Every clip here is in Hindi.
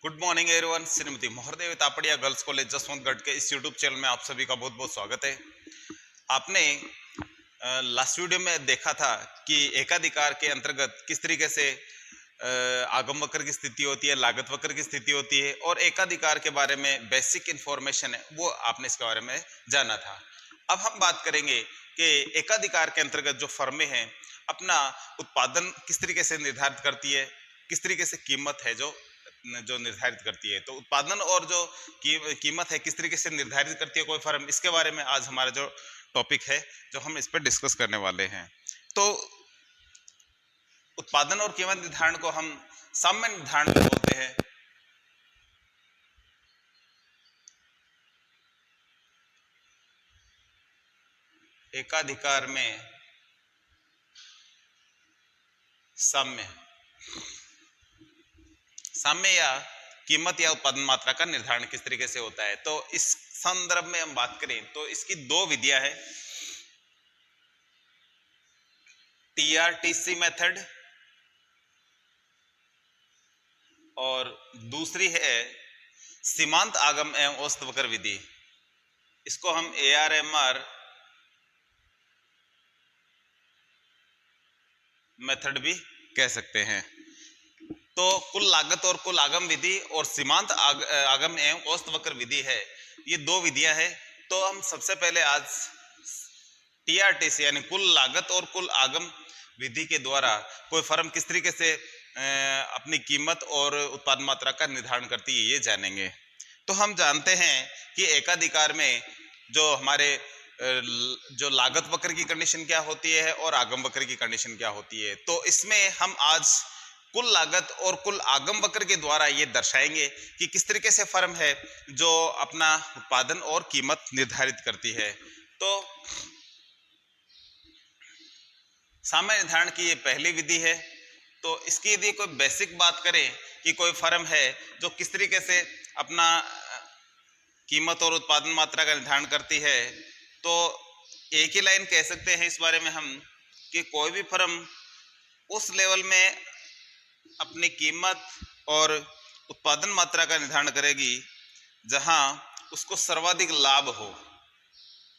Good morning everyone. Shrimati Mohardev Tapadia girls college Jaswantgarh के इस यूट्यूब चैनल में आप सभी का बहुत बहुत स्वागत है। आपने लास्ट वीडियो में देखा था कि एकाधिकार के अंतर्गत किस तरीके से आगम वक्र की स्थिति होती है, लागत वक्र की स्थिति होती है और एकाधिकार के बारे में बेसिक इंफॉर्मेशन है वो आपने इसके बारे में जाना था। अब हम बात करेंगे कि एकाधिकार के अंतर्गत जो फर्में हैं अपना उत्पादन किस तरीके से निर्धारित करती है, किस तरीके से कीमत है जो निर्धारित करती है। तो उत्पादन और जो कीमत है किस तरीके से निर्धारित करती है कोई फर्म, इसके बारे में आज हमारा जो टॉपिक है जो हम इस पर डिस्कस करने वाले हैं। तो उत्पादन और कीमत निर्धारण को हम साम्य निर्धारण भी बोलते हैं। एकाधिकार में साम्य या कीमत या उत्पादन मात्रा का निर्धारण किस तरीके से होता है। तो इस संदर्भ में हम बात करें तो इसकी दो विधियां हैं, टीआरटीसी मेथड और दूसरी है सीमांत आगम एवं औसत वक्र विधि। इसको हम एआरएमआर मेथड भी कह सकते हैं। तो कुल लागत और कुल आगम विधि और सीमांत आगम एवं औसत वक्र विधि है, ये दो विधियां हैं। तो हम सबसे पहले आज टीआरटीसी यानी कुल लागत और कुल आगम विधि के द्वारा कोई फर्म किस तरीके से अपनी कीमत और उत्पादन मात्रा का निर्धारण करती है ये जानेंगे। तो हम जानते हैं कि एकाधिकार में जो हमारे जो लागत वक्र की कंडीशन क्या होती है और आगम वक्र की कंडीशन क्या होती है। तो इसमें हम आज कुल लागत और कुल आगम वक्र के द्वारा ये दर्शाएंगे कि किस तरीके से फर्म है जो अपना उत्पादन और कीमत निर्धारित करती है। तो साम्य निर्धारण की ये पहली विधि है। तो इसकी यदि कोई बेसिक बात करें कि कोई फर्म है जो किस तरीके से अपना कीमत और उत्पादन मात्रा का निर्धारण करती है, तो एक ही लाइन कह सकते हैं इस बारे में हम कि कोई भी फर्म उस लेवल में अपनी कीमत और उत्पादन मात्रा का निर्धारण करेगी जहां उसको सर्वाधिक लाभ हो,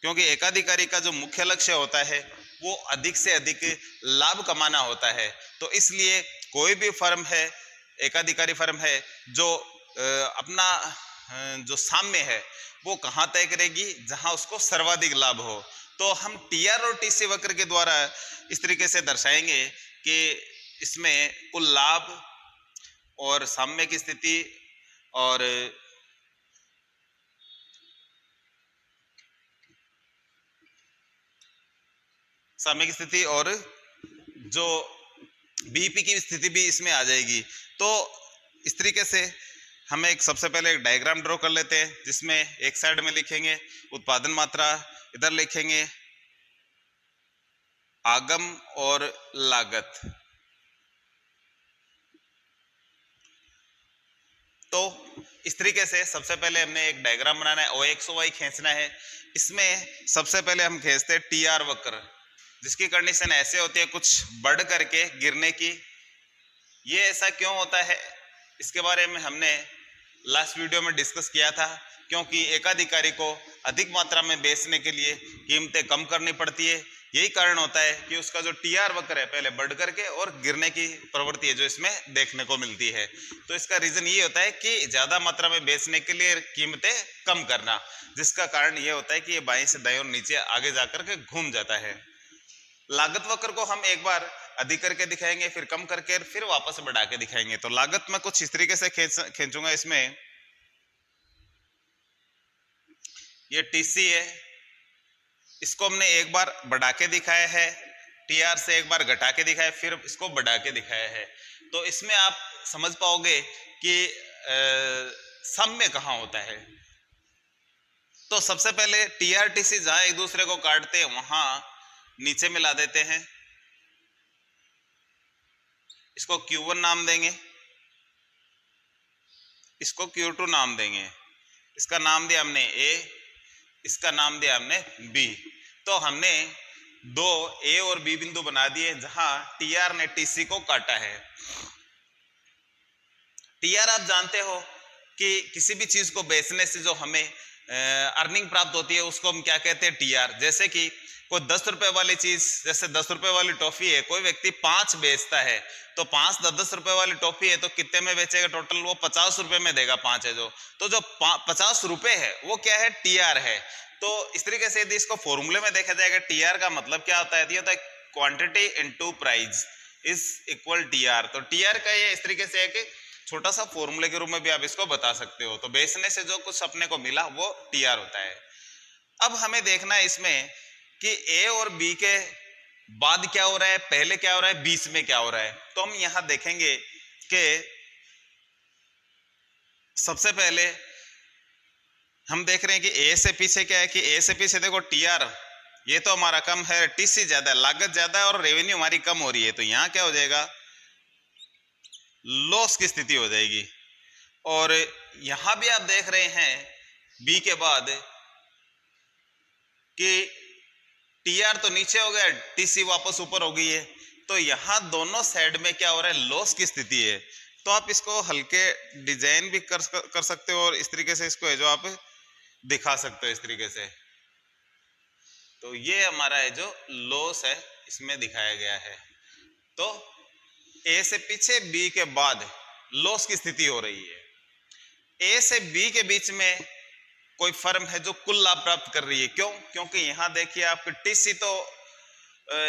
क्योंकि एकाधिकारी का जो मुख्य लक्ष्य होता है वो अधिक से अधिक लाभ कमाना होता है। तो इसलिए कोई भी फर्म है, एकाधिकारी फर्म है, जो अपना जो साम्य है वो कहाँ तय करेगी, जहां उसको सर्वाधिक लाभ हो। तो हम टीआर और टीसी वक्र के द्वारा इस तरीके से दर्शाएंगे कि इसमें कुल लाभ और साम्य की स्थिति और साम्य की स्थिति और जो बीईपी की स्थिति भी इसमें आ जाएगी। तो इस तरीके से हम एक सबसे पहले एक डायग्राम ड्रॉ कर लेते हैं जिसमें एक साइड में लिखेंगे उत्पादन मात्रा, इधर लिखेंगे आगम और लागत। तो इस तरीके से सबसे पहले हमने एक डायग्राम बनाना है, OX OY खींचना है। इसमें सबसे पहले हम खींचते हैं टीआर वक्र, जिसकी कंडीशन ऐसे होती है कुछ बढ़ करके गिरने की। ये ऐसा क्यों होता है इसके बारे में हमने लास्ट वीडियो में डिस्कस किया था, क्योंकि एकाधिकारी को अधिक मात्रा में बेचने के लिए कीमतें कम करनी पड़ती है। यही कारण होता है कि उसका जो टीआर वक्र है पहले बढ़ करके और गिरने की प्रवृत्ति है जो इसमें देखने को मिलती है। तो इसका रीजन ये होता है कि ज्यादा मात्रा में बेचने के लिए कीमतें कम करना, जिसका कारण ये होता है कि ये बाएं से दाएं और नीचे आगे जाकर के घूम जाता है। लागत वक्र को हम एक बार अधिक करके दिखाएंगे, फिर कम करके, फिर वापस बढ़ा के दिखाएंगे। तो लागत में कुछ इस तरीके से खींचूंगा। इसमें ये टीसी है, इसको हमने एक बार बढ़ा के दिखाया है, टीआर से एक बार घटा के दिखाया, फिर इसको बढ़ा के दिखाया है। तो इसमें आप समझ पाओगे कि साम्य कहाँ होता है। तो सबसे पहले टीआर टीसी जहां एक दूसरे को काटते हैं वहां नीचे मिला देते हैं। इसको Q1 नाम देंगे, इसको Q2 नाम देंगे। इसका नाम दिया हमने A, इसका नाम दिया हमने B। तो हमने दो A और B बिंदु बना दिए जहां टीआर ने टीसी को काटा है। टीआर आप जानते हो कि किसी भी चीज को बेचने से जो हमें अर्निंग प्राप्त होती है उसको हम क्या कहते हैं, टीआर। जैसे कि कोई 10 रुपए वाली चीज, जैसे 10 रुपए वाली टॉफी है, कोई व्यक्ति 5 बेचता है तो 5 10 रुपए वाली टॉफी है तो कितने में बेचेगा टोटल, वो 50 रुपए में देगा 5 है जो, तो जो 50 रुपए है वो क्या है, टीआर है। तो इस तरीके से यदि इसको फॉर्मूले में देखा जाएगा, टीआर का मतलब क्या होता है, ये होता है quantity into price is equal TR. तो टीआर का ये इस तरीके से है कि छोटा सा फॉर्मूले के रूप में भी आप इसको बता सकते हो। तो बेचने से जो कुछ अपने को मिला वो टीआर होता है। अब हमें देखना है इसमें कि ए और बी के बाद क्या हो रहा है, पहले क्या हो रहा है, बीच में क्या हो रहा है। तो हम यहां देखेंगे कि सबसे पहले हम देख रहे हैं कि ए से पीछे क्या है, कि ए से पीछे देखो टीआर ये तो हमारा कम है, टीसी ज्यादा है, लागत ज्यादा है और रेवेन्यू हमारी कम हो रही है। तो यहां क्या हो जाएगा, लॉस की स्थिति हो जाएगी। और यहां भी आप देख रहे हैं बी के बाद कि टीआर तो नीचे हो गया, टीसी वापस ऊपर हो गई है। तो यहां दोनों साइड में क्या हो रहा है, लॉस की स्थिति है। तो आप इसको हल्के डिजाइन भी कर सकते हो और इस तरीके से इसको है जो आप दिखा सकते हो इस तरीके से। तो ये हमारा है जो लॉस है इसमें दिखाया गया है। तो ए से पीछे बी के बाद लॉस की स्थिति हो रही है। ए से बी के बीच में कोई फर्म है जो कुल लाभ प्राप्त कर रही है। क्यों? क्योंकि यहां देखिए आपकी टीसी तो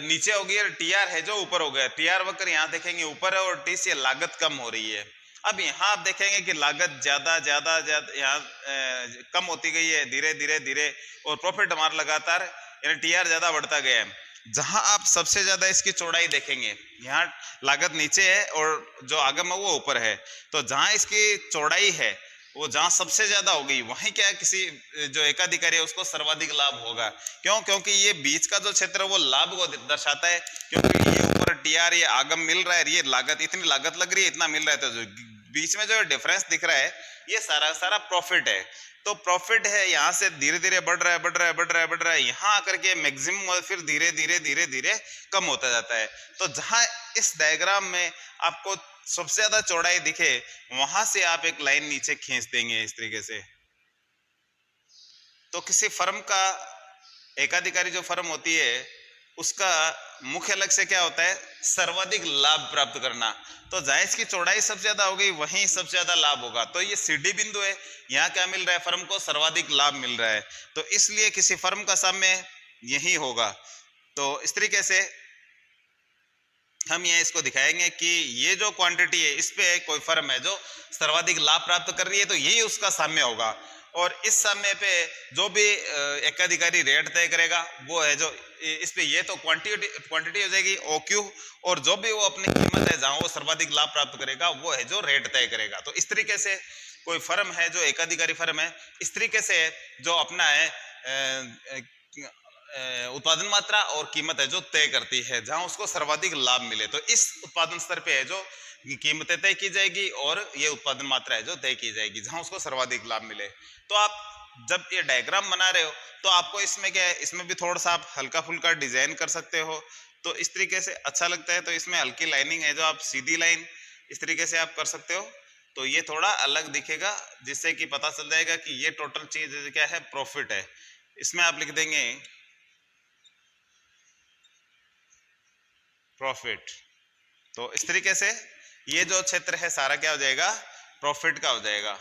नीचे हो गई और टीआर है जो ऊपर हो गया। टीआर वक्र यहां देखेंगे ऊपर है और टीसी लागत कम हो रही है। अब यहां आप देखेंगे कि लागत ज्यादा ज्यादा ज्यादा यहाँ कम होती गई है धीरे धीरे धीरे, और प्रॉफिट हमारा लगातार यानी टीआर ज्यादा बढ़ता गया है। जहां आप सबसे ज्यादा इसकी चौड़ाई देखेंगे, यहाँ लागत नीचे है और जो आगम है वो ऊपर है। तो जहां इसकी चौड़ाई है वो जहां सबसे ज्यादा होगी वहीं क्या किसी जो एकाधिकारी है उसको सर्वाधिक लाभ होगा। क्यों? क्योंकि ये बीच का जो क्षेत्र है वो लाभ को दर्शाता है, क्योंकि ये ऊपर टीआर ये आगम मिल रहा है, ये लागत इतनी लागत लग रही है, इतना मिल रहा है। तो जो बीच में जो डिफरेंस दिख रहा है ये सारा सारा प्रॉफिट है। तो प्रॉफिट है यहाँ से धीरे धीरे बढ़ रहा है बढ़ रहा है बढ़ रहा है बढ़ रहा है, यहाँ आकर के मैक्सिमम फिर धीरे धीरे धीरे धीरे कम होता जाता है। तो जहां इस डायग्राम में आपको सबसे ज्यादा चौड़ाई दिखे वहां से आप एक लाइन नीचे खींच देंगे इस तरीके से। तो किसी फर्म का एकाधिकारी जो फर्म होती है उसका मुख्य लक्ष्य क्या होता है, सर्वाधिक लाभ प्राप्त करना। तो जहां इसकी चौड़ाई सबसे ज्यादा हो गई वहीं सबसे ज्यादा लाभ होगा। तो ये सीडी बिंदु है, यहाँ क्या मिल रहा है, फर्म को सर्वाधिक लाभ मिल रहा है। तो इसलिए किसी फर्म का साम्य यही होगा। तो इस तरीके से हम ये इसको दिखाएंगे कि ये जो क्वांटिटी है इस पे कोई फर्म है जो सर्वाधिक लाभ प्राप्त कर रही है तो यही उसका साम्य होगा। और इस साम्य पे जो भी एकाधिकारी रेट तय करेगा वो है जो इस पे, ये तो क्वांटिटी हो जाएगी OQ, और जो भी वो अपनी कीमत है जहां वो सर्वाधिक लाभ प्राप्त करेगा वो है जो रेट तय करेगा। तो इस तरीके से कोई फर्म है जो एकाधिकारी फर्म है इस तरीके से जो अपना है उत्पादन मात्रा और कीमत है जो तय करती है जहां उसको सर्वाधिक लाभ मिले। तो इस उत्पादन स्तर पे है जो कीमतें तय की जाएगी और ये उत्पादन मात्रा है जो तय की जाएगी जहां उसको सर्वाधिक लाभ मिले। तो आप जब ये डायग्राम बना रहे हो तो आपको इसमें क्या है, इसमें भी थोड़ा सा आप हल्का फुल्का डिजाइन कर सकते हो। तो इस तरीके से अच्छा लगता है। तो इसमें हल्की लाइनिंग है जो आप सीधी लाइन इस तरीके से आप कर सकते हो। तो ये थोड़ा अलग दिखेगा जिससे कि पता चल जाएगा कि ये टोटल चीज क्या है, प्रॉफिट है। इसमें आप लिख देंगे प्रॉफिट। तो इस तरीके से ये जो क्षेत्र है सारा क्या हो जाएगा, प्रॉफिट का हो जाएगा।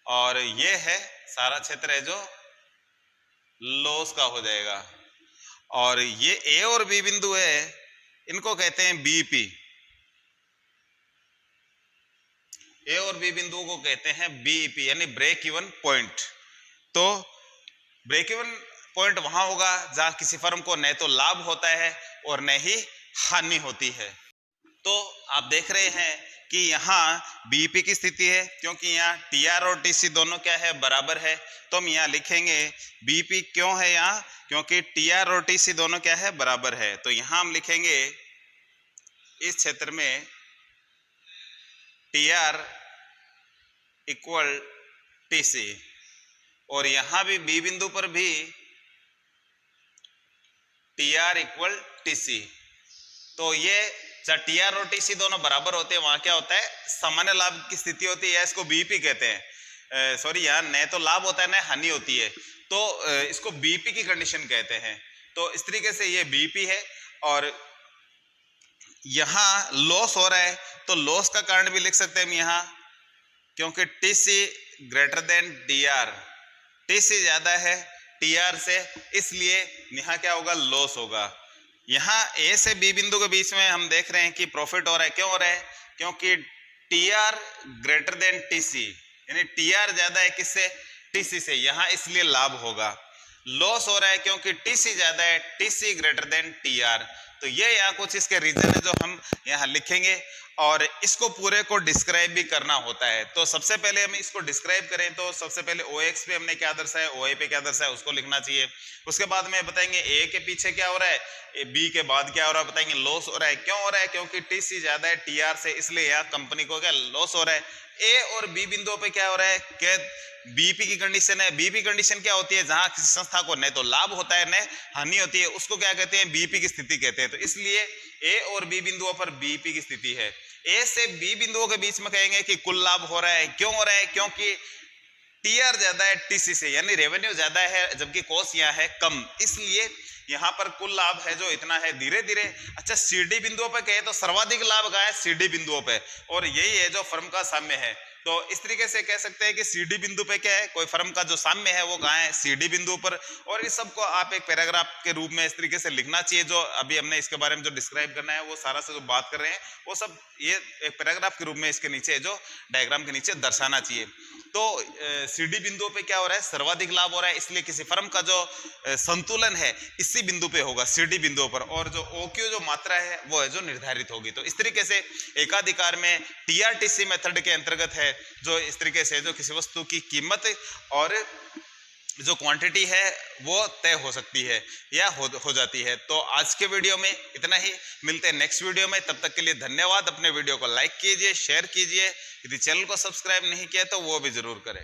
और ये है सारा क्षेत्र है जो लॉस का हो जाएगा। और ये ए और बी बिंदु है इनको कहते हैं बीपी। ए और बी बिंदु को कहते हैं बीईपी यानी ब्रेक इवन पॉइंट। तो ब्रेक इवन पॉइंट वहां होगा जहां किसी फर्म को न तो लाभ होता है और न ही हानि होती है। तो आप देख रहे हैं कि यहाँ बीईपी की स्थिति है क्योंकि यहाँ टीआर और टीसी दोनों क्या है, बराबर है। तो हम यहाँ लिखेंगे बीईपी क्यों है यहाँ, क्योंकि टीआर और टीसी दोनों क्या है, बराबर है। तो यहाँ हम लिखेंगे इस क्षेत्र में टीआर इक्वल टीसी, और यहां भी बी बिंदु पर भी टीआर इक्वल टीसी। तो ये जहाँ टीआर और टीसी दोनों बराबर होते हैं वहां क्या होता है, सामान्य लाभ की स्थिति होती है, या इसको बीईपी कहते हैं। सॉरी, यहाँ न तो लाभ होता है न हानि होती है, तो इसको बीईपी की कंडीशन कहते हैं। तो इस तरीके से ये बीईपी है। और यहाँ लॉस हो रहा है तो लॉस का कारण भी लिख सकते हैं हम यहाँ, क्योंकि TC greater than TR, TC ज्यादा है टीआर से, इसलिए यहाँ क्या होगा, लॉस होगा। यहाँ ए से बी बिंदु के बीच में हम देख रहे हैं कि प्रॉफिट हो रहा है। क्यों हो रहा है, क्योंकि टीआर ग्रेटर देन टीसी, यानी टीआर ज्यादा है किससे, टीसी से, यहाँ इसलिए लाभ होगा। लॉस हो रहा है क्योंकि टीसी ज्यादा है, टीसी ग्रेटर देन टीआर। तो ये यहाँ कुछ इसके रीजन है जो हम यहाँ लिखेंगे, और इसको पूरे को डिस्क्राइब भी करना होता है। तो सबसे पहले हम इसको डिस्क्राइब करें तो सबसे पहले OX पे हमने क्या दर्शाया, OI पे क्या दर्शाया, उसको लिखना चाहिए। उसके बाद में बताएंगे A के पीछे क्या हो रहा है, B के बाद क्या हो रहा है, बताएंगे लॉस हो रहा है। क्यों हो रहा है, क्योंकि TC ज्यादा है TR से, इसलिए यहाँ कंपनी को क्या लॉस हो रहा है। A और B बिंदुओं पे क्या हो रहा है, क्या बीपी की कंडीशन है। बीपी कंडीशन क्या होती है, जहां किसी संस्था को न तो लाभ होता है न हानि होती है, उसको क्या कहते हैं, बीपी की स्थिति कहते हैं। तो इसलिए ए और बी बिंदुओं पर बीपी की स्थिति है। ए से बी बिंदुओं के बीच में कहेंगे कि कुल लाभ हो रहा है। क्यों हो रहा है, क्योंकि टीआर ज्यादा है टीसी से, यानी रेवेन्यू ज्यादा है जबकि कॉस्ट यहाँ है कम, इसलिए यहाँ पर कुल लाभ है जो इतना है। धीरे धीरे अच्छा सीडी बिंदुओं पे कहे तो सर्वाधिक लाभ कहाँ है, सीडी बिंदुओं पे, और यही है जो फर्म का साम्य है। तो इस तरीके से कह सकते हैं कि सीडी बिंदु पे क्या है, कोई फर्म का जो साम्य है वो कहाँ है, सीडी बिंदु पर। और इस सबको आप एक पैराग्राफ के रूप में इस तरीके से लिखना चाहिए। जो अभी हमने इसके बारे में जो डिस्क्राइब करना है वो सारा से जो बात कर रहे हैं वो सब ये एक पैराग्राफ के रूप में इसके नीचे जो डायग्राम के नीचे दर्शाना चाहिए। तो सीडी बिंदु पे क्या हो रहा है, सर्वाधिक लाभ हो रहा है, इसलिए किसी फर्म का जो संतुलन है इसी बिंदु पे होगा, सीडी बिंदु पर, और जो ओक्यू जो मात्रा है वो है जो निर्धारित होगी। तो इस तरीके से एकाधिकार में टीआरटीसी मेथड के अंतर्गत है जो इस तरीके से जो किसी वस्तु की कीमत और जो क्वांटिटी है वो तय हो सकती है या हो जाती है। तो आज के वीडियो में इतना ही, मिलते हैं नेक्स्ट वीडियो में। तब तक के लिए धन्यवाद। अपने वीडियो को लाइक कीजिए, शेयर कीजिए, यदि चैनल को सब्सक्राइब नहीं किया तो वो भी जरूर करें।